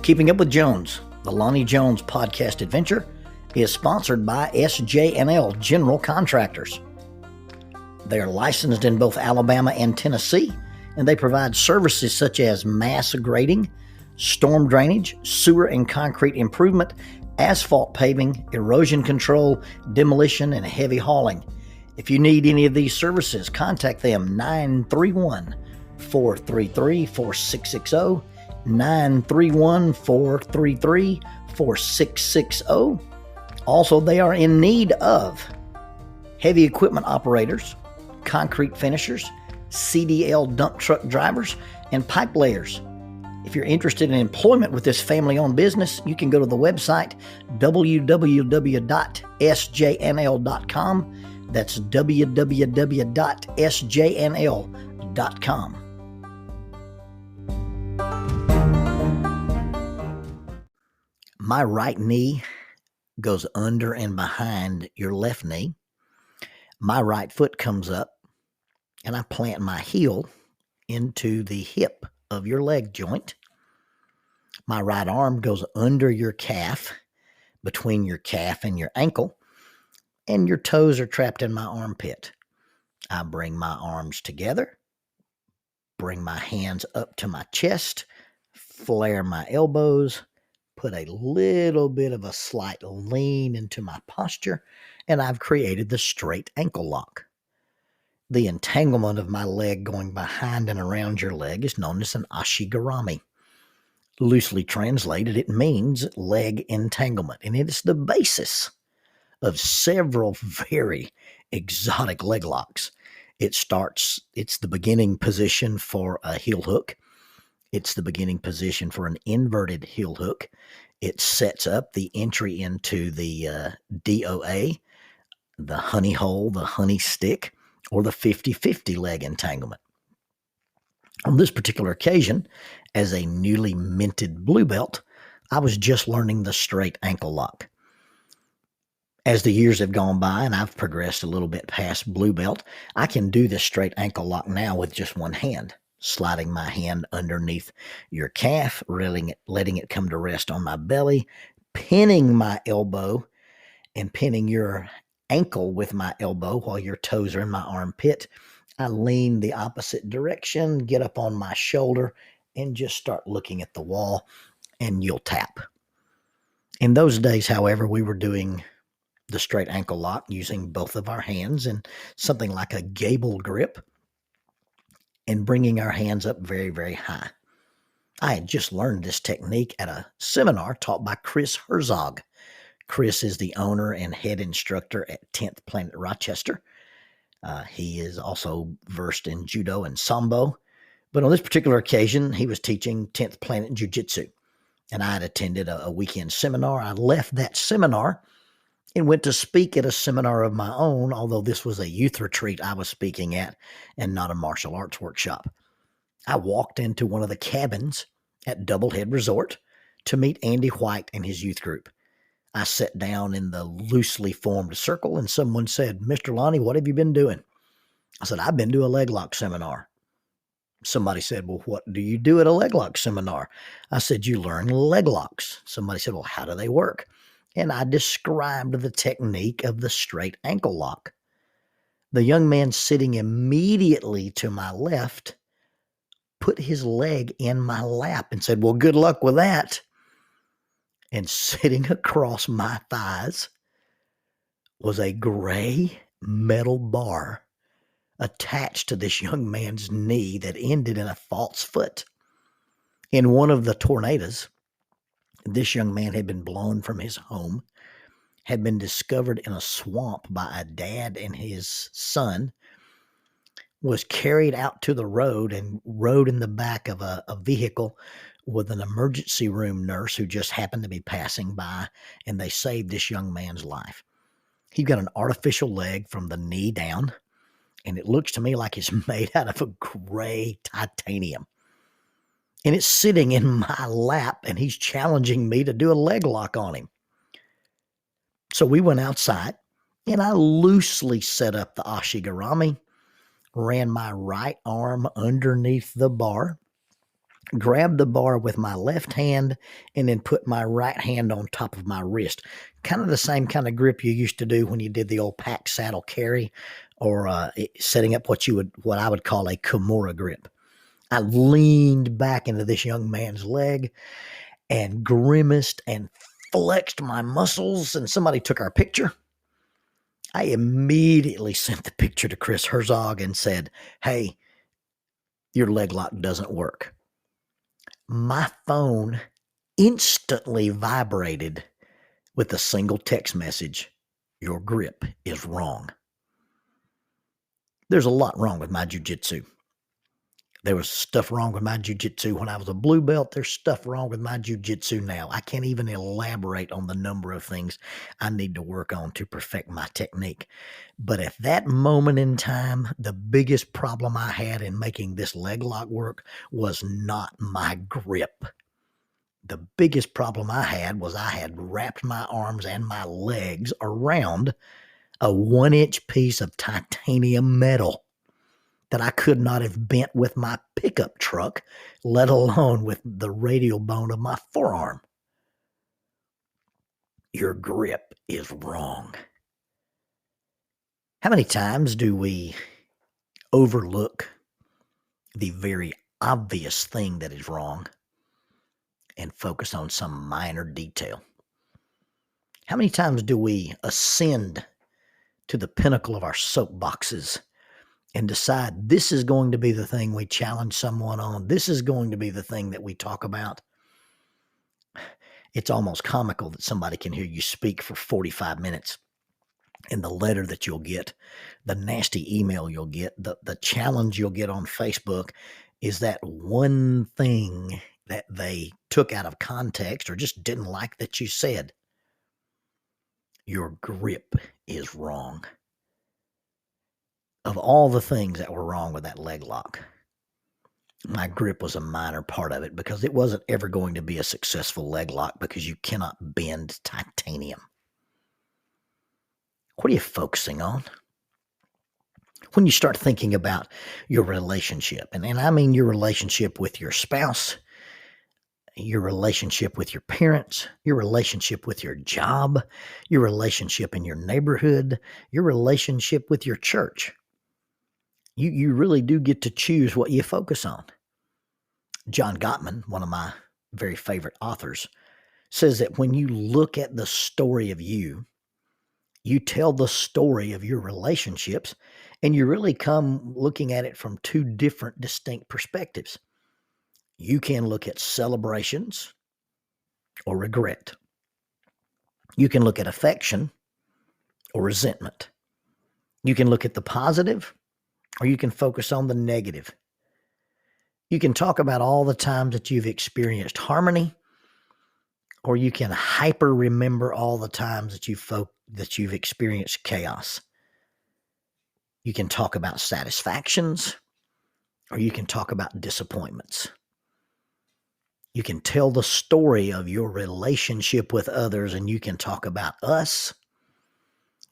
Keeping Up with Jones, the Lonnie Jones podcast adventure, is sponsored by SJ&L General Contractors. They are licensed in both Alabama and Tennessee, and they provide services such as mass grading, storm drainage, sewer and concrete improvement, asphalt paving, erosion control, demolition, and heavy hauling. If you need any of these services, contact them 931-433-4660, 931-433-4660. Also, they are in need of heavy equipment operators, concrete finishers, CDL dump truck drivers, and pipe layers. If you're interested in employment with this family-owned business, you can go to the website www.sjnl.com. That's www.sjnl.com. My right knee goes under and behind your left knee. My right foot comes up, and I plant my heel into the hip of your leg joint. My right arm goes under your calf, between your calf and your ankle, and your toes are trapped in my armpit. I bring my arms together, bring my hands up to my chest, flare my elbows, put a little bit of a slight lean into my posture, and I've created the straight ankle lock. The entanglement of my leg going behind and around your leg is known as an ashigarami. Loosely translated, it means leg entanglement, and it is the basis of several very exotic leg locks. It's the beginning position for a heel hook. It's the beginning position for an inverted heel hook. It sets up the entry into the DOA, the honey hole, the honey stick, or the 50-50 leg entanglement. On this particular occasion, as a newly minted blue belt, I was just learning the straight ankle lock. As the years have gone by and I've progressed a little bit past blue belt, I can do this straight ankle lock now with just one hand, sliding my hand underneath your calf, letting it come to rest on my belly, pinning my elbow and pinning your ankle with my elbow while your toes are in my armpit. I lean the opposite direction, get up on my shoulder, and just start looking at the wall, and you'll tap. In those days, however, we were doing the straight ankle lock using both of our hands and something like a gable grip and bringing our hands up very, very high. I had just learned this technique at a seminar taught by Chris Herzog. Chris is the owner and head instructor at 10th Planet Rochester. He is also versed in judo and sambo, but on this particular occasion, he was teaching 10th Planet Jiu-Jitsu, and I had attended a weekend seminar. I left that seminar and went to speak at a seminar of my own, although this was a youth retreat I was speaking at and not a martial arts workshop. I walked into one of the cabins at Doublehead Resort to meet Andy White and his youth group. I sat down in the loosely formed circle, and someone said, "Mr. Lonnie, what have you been doing?" I said, "I've been to a leg lock seminar." Somebody said, "Well, what do you do at a leg lock seminar?" I said, "You learn leg locks." Somebody said, "Well, how do they work?" And I described the technique of the straight ankle lock. The young man sitting immediately to my left put his leg in my lap and said, "Well, good luck with that." And sitting across my thighs was a gray metal bar attached to this young man's knee that ended in a false foot. In one of the tornadoes, this young man had been blown from his home, had been discovered in a swamp by a dad and his son, was carried out to the road and rode in the back of a vehicle with an emergency room nurse who just happened to be passing by, and they saved this young man's life. He got an artificial leg from the knee down, and it looks to me like it's made out of a gray titanium. And it's sitting in my lap, and he's challenging me to do a leg lock on him. So we went outside, and I loosely set up the ashigarami, ran my right arm underneath the bar, grab the bar with my left hand, and then put my right hand on top of my wrist. Kind of the same kind of grip you used to do when you did the old pack saddle carry, or setting up what I would call a Kimura grip. I leaned back into this young man's leg and grimaced and flexed my muscles, and somebody took our picture. I immediately sent the picture to Chris Herzog and said, "Hey, your leg lock doesn't work." My phone instantly vibrated with a single text message: "Your grip is wrong." There's a lot wrong with my jiu-jitsu. There was stuff wrong with my jiu-jitsu when I was a blue belt. There's stuff wrong with my jiu-jitsu now. I can't even elaborate on the number of things I need to work on to perfect my technique. But at that moment in time, the biggest problem I had in making this leg lock work was not my grip. The biggest problem I had was I had wrapped my arms and my legs around a 1-inch piece of titanium metal that I could not have bent with my pickup truck, let alone with the radial bone of my forearm. Your grip is wrong. How many times do we overlook the very obvious thing that is wrong and focus on some minor detail? How many times do we ascend to the pinnacle of our soapboxes and decide this is going to be the thing we challenge someone on? This is going to be the thing that we talk about. It's almost comical that somebody can hear you speak for 45 minutes, and the letter that you'll get, the nasty email you'll get, the challenge you'll get on Facebook is that one thing that they took out of context or just didn't like that you said. Your grip is wrong. Of all the things that were wrong with that leg lock, my grip was a minor part of it, because it wasn't ever going to be a successful leg lock because you cannot bend titanium. What are you focusing on? When you start thinking about your relationship, and I mean your relationship with your spouse, your relationship with your parents, your relationship with your job, your relationship in your neighborhood, your relationship with your church, you really do get to choose what you focus on. John Gottman, one of my very favorite authors, says that when you look at the story of you, you tell the story of your relationships, and you really come looking at it from two different distinct perspectives. You can look at celebrations or regret. You can look at affection or resentment. You can look at the positive, or you can focus on the negative. You can talk about all the times that you've experienced harmony, or you can hyper remember all the times that you've experienced chaos. You can talk about satisfactions, or you can talk about disappointments. You can tell the story of your relationship with others, and you can talk about us,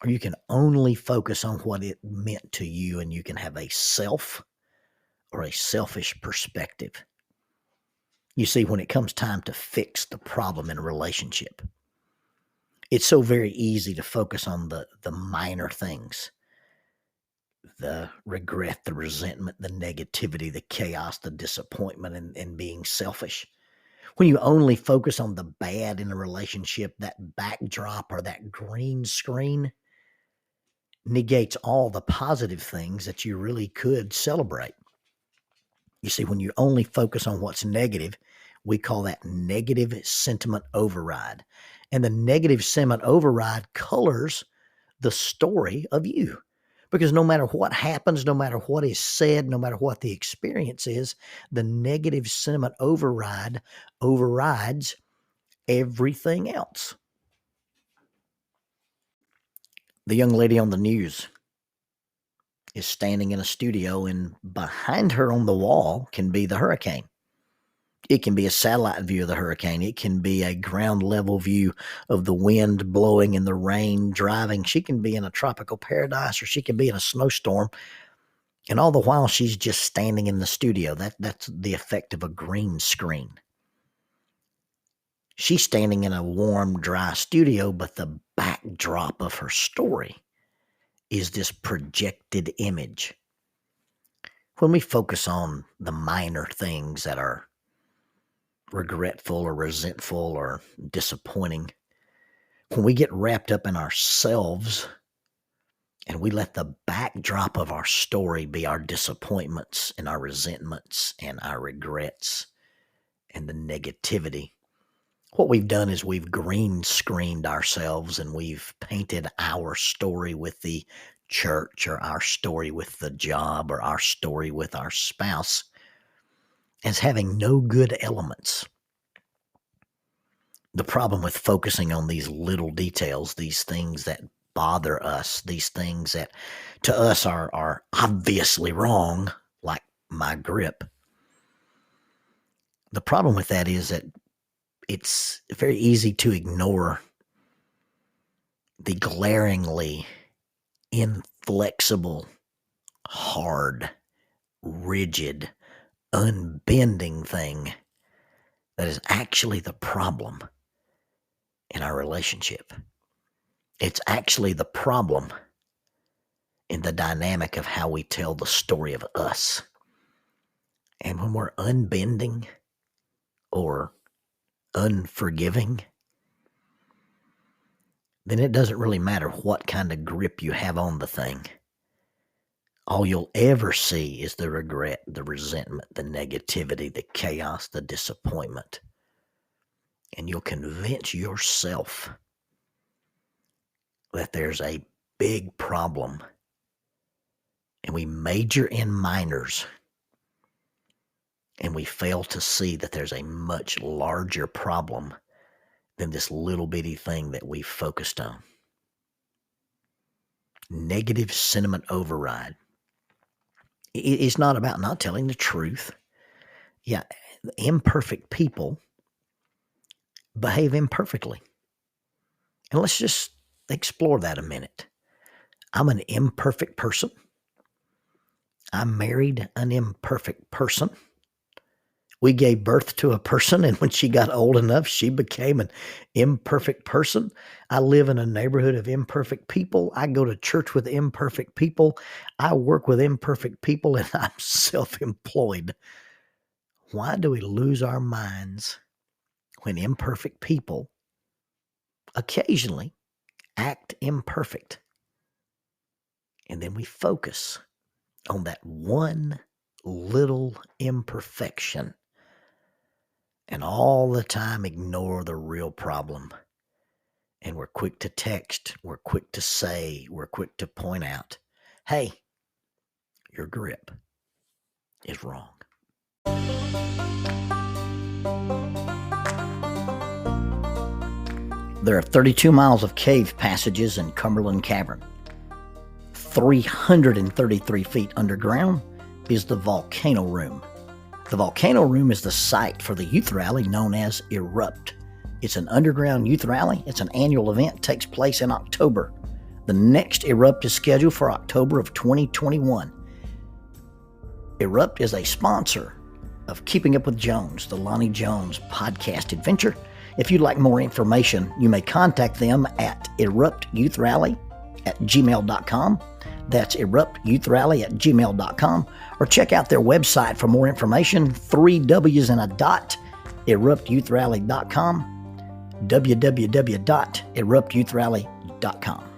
or you can only focus on what it meant to you, and you can have a self or a selfish perspective. You see, when it comes time to fix the problem in a relationship, it's so very easy to focus on the minor things: the regret, the resentment, the negativity, the chaos, the disappointment, and being selfish. When you only focus on the bad in a relationship, that backdrop or that green screen negates all the positive things that you really could celebrate. You see, when you only focus on what's negative, we call that negative sentiment override. And the negative sentiment override colors the story of you. Because no matter what happens, no matter what is said, no matter what the experience is, the negative sentiment override overrides everything else. The young lady on the news is standing in a studio, and behind her on the wall can be the hurricane. It can be a satellite view of the hurricane. It can be a ground level view of the wind blowing and the rain driving. She can be in a tropical paradise, or she can be in a snowstorm. And all the while she's just standing in the studio. That's the effect of a green screen. She's standing in a warm, dry studio, but the backdrop of her story is this projected image. When we focus on the minor things that are regretful or resentful or disappointing, when we get wrapped up in ourselves and we let the backdrop of our story be our disappointments and our resentments and our regrets and the negativity, what we've done is we've green screened ourselves and we've painted our story with the church or our story with the job or our story with our spouse as having no good elements. The problem with focusing on these little details, these things that bother us, these things that to us are obviously wrong, like my grip. The problem with that is that it's very easy to ignore the glaringly inflexible, hard, rigid, unbending thing that is actually the problem in our relationship. It's actually the problem in the dynamic of how we tell the story of us. And when we're unbending or unforgiving, then it doesn't really matter what kind of grip you have on the thing. All you'll ever see is the regret, the resentment, the negativity, the chaos, the disappointment. And you'll convince yourself that there's a big problem. And we major in minors. And we fail to see that there's a much larger problem than this little bitty thing that we focused on. Negative sentiment override. It's not about not telling the truth. Yeah, imperfect people behave imperfectly. And let's just explore that a minute. I'm an imperfect person. I married an imperfect person. We gave birth to a person, and when she got old enough, she became an imperfect person. I live in a neighborhood of imperfect people. I go to church with imperfect people. I work with imperfect people, and I'm self-employed. Why do we lose our minds when imperfect people occasionally act imperfect? And then we focus on that one little imperfection and all the time ignore the real problem. And we're quick to text, we're quick to say, we're quick to point out, hey, your grip is wrong. There are 32 miles of cave passages in Cumberland Cavern. 333 feet underground is the Volcano Room. The Volcano Room is the site for the youth rally known as Erupt. It's an underground youth rally. It's an annual event. It takes place in October. The next Erupt is scheduled for October of 2021. Erupt is a sponsor of Keeping Up with Jones, the Lonnie Jones podcast adventure. If you'd like more information, you may contact them at eruptyouthRally@gmail.com. That's eruptyouthRally@gmail.com. Or check out their website for more information, 3 W's and a dot, eruptyouthRally.com, www.eruptyouthRally.com.